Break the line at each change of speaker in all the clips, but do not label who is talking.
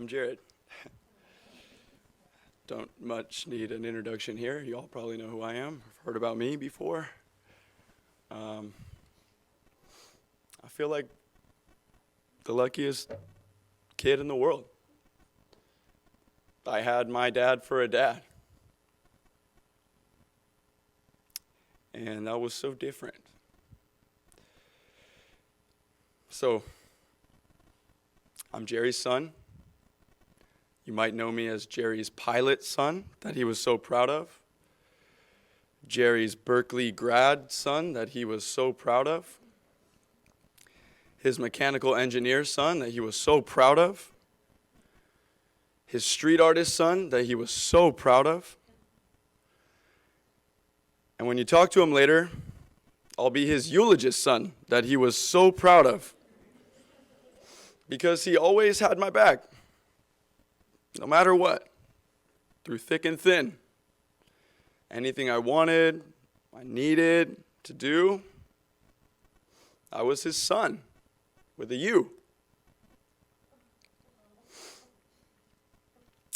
I'm Jared. Don't much need an introduction here. You all probably know who I am. I've heard about me before. I feel like the luckiest kid in the world. I had my dad for a dad. And that was so different. So, I'm Jerry's son. You might know me as Jerry's pilot son that he was so proud of. Jerry's Berkeley grad son that he was so proud of. His mechanical engineer son that he was so proud of. His street artist son that he was so proud of. And when you talk to him later, I'll be his eulogist son that he was so proud of. Because he always had my back. No matter what, through thick and thin. Anything I wanted, I needed to do, I was his son with a U.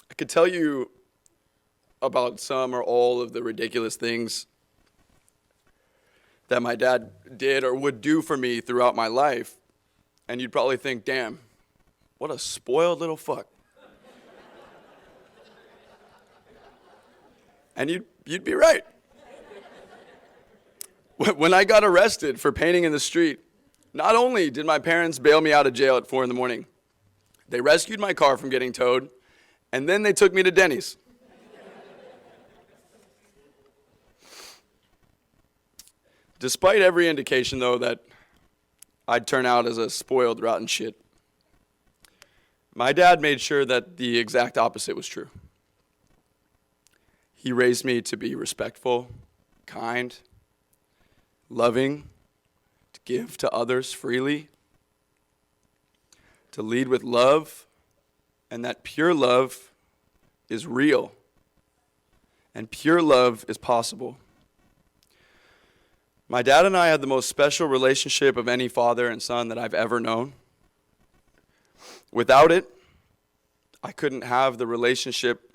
I could tell you about some or all of the ridiculous things that my dad did or would do for me throughout my life, and you'd probably think, damn, what a spoiled little fuck. And you'd be right. When I got arrested for painting in the street, not only did my parents bail me out of jail at 4 a.m, they rescued my car from getting towed, and then they took me to Denny's. Despite every indication, though, that I'd turn out as a spoiled, rotten shit, my dad made sure that the exact opposite was true. He raised me to be respectful, kind, loving, to give to others freely, to lead with love, and that pure love is real, and pure love is possible. My dad and I had the most special relationship of any father and son that I've ever known. Without it, I couldn't have the relationship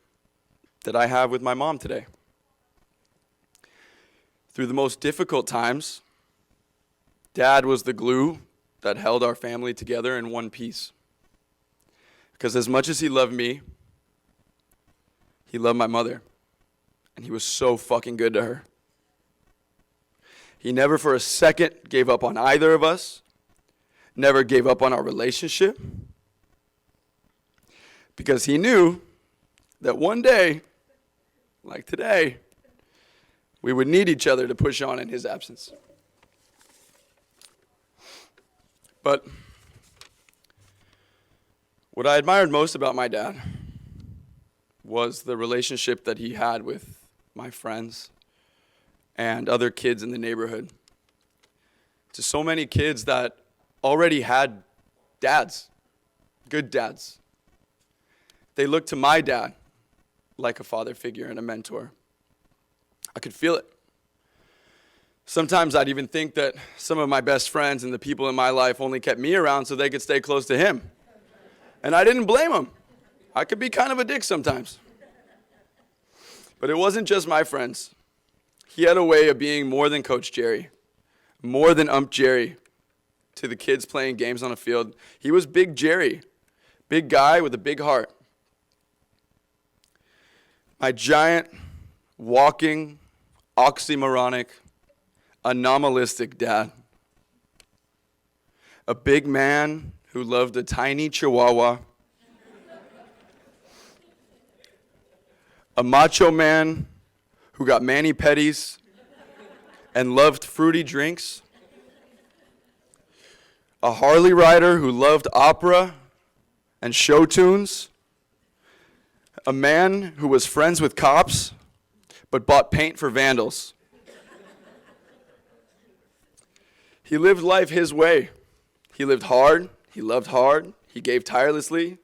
that I have with my mom today. Through the most difficult times, Dad was the glue that held our family together in one piece. Because as much as he loved me, he loved my mother. And he was so fucking good to her. He never for a second gave up on either of us, never gave up on our relationship, because he knew that one day, like today, we would need each other to push on in his absence. But what I admired most about my dad was the relationship that he had with my friends and other kids in the neighborhood. To so many kids that already had dads, good dads. They looked to my dad like a father figure and a mentor. I could feel it. Sometimes I'd even think that some of my best friends and the people in my life only kept me around so they could stay close to him. And I didn't blame them. I could be kind of a dick sometimes. But it wasn't just my friends. He had a way of being more than Coach Jerry, more than Ump Jerry to the kids playing games on a field. He was Big Jerry, big guy with a big heart. My giant, walking, oxymoronic, anomalistic dad. A big man who loved a tiny chihuahua. A macho man who got mani-pedis and loved fruity drinks. A Harley rider who loved opera and show tunes. A man who was friends with cops but bought paint for vandals. He lived life his way. He lived hard, he loved hard, he gave tirelessly.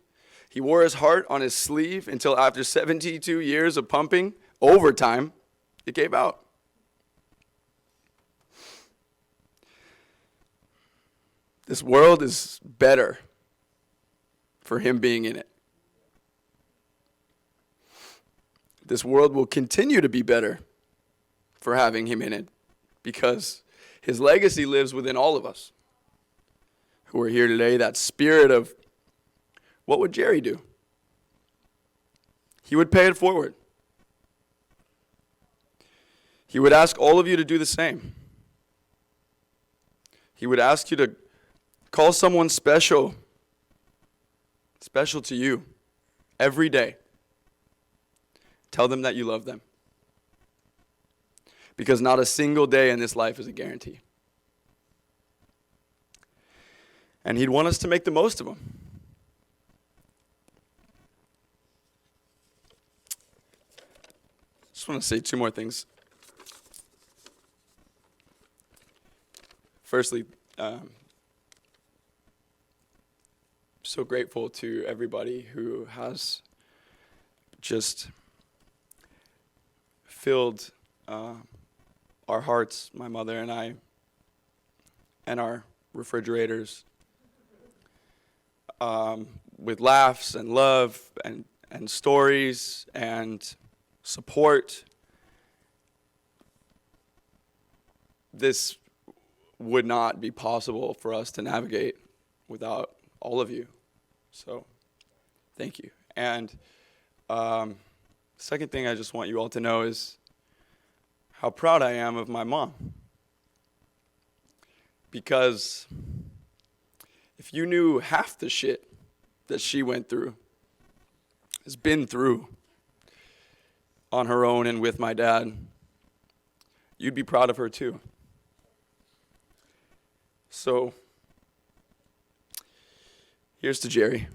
He wore his heart on his sleeve until after 72 years of pumping overtime, it gave out. This world is better for him being in it. this world will continue to be better for having him in it, because his legacy lives within all of us who are here today. That spirit of, what would Jerry do? He would pay it forward. He would ask all of you to do the same. He would ask you to call someone special to you every day. Tell them that you love them. Because not a single day in this life is a guarantee. And he'd want us to make the most of them. Just want to say two more things. Firstly, so grateful to everybody who has just filled our hearts, my mother and I, and our refrigerators with laughs and love and stories and support. This would not be possible for us to navigate without all of you. So, thank you. And second thing I just want you all to know is how proud I am of my mom. Because if you knew half the shit that she went through, has been through on her own and with my dad, you'd be proud of her too. So, here's to Jerry.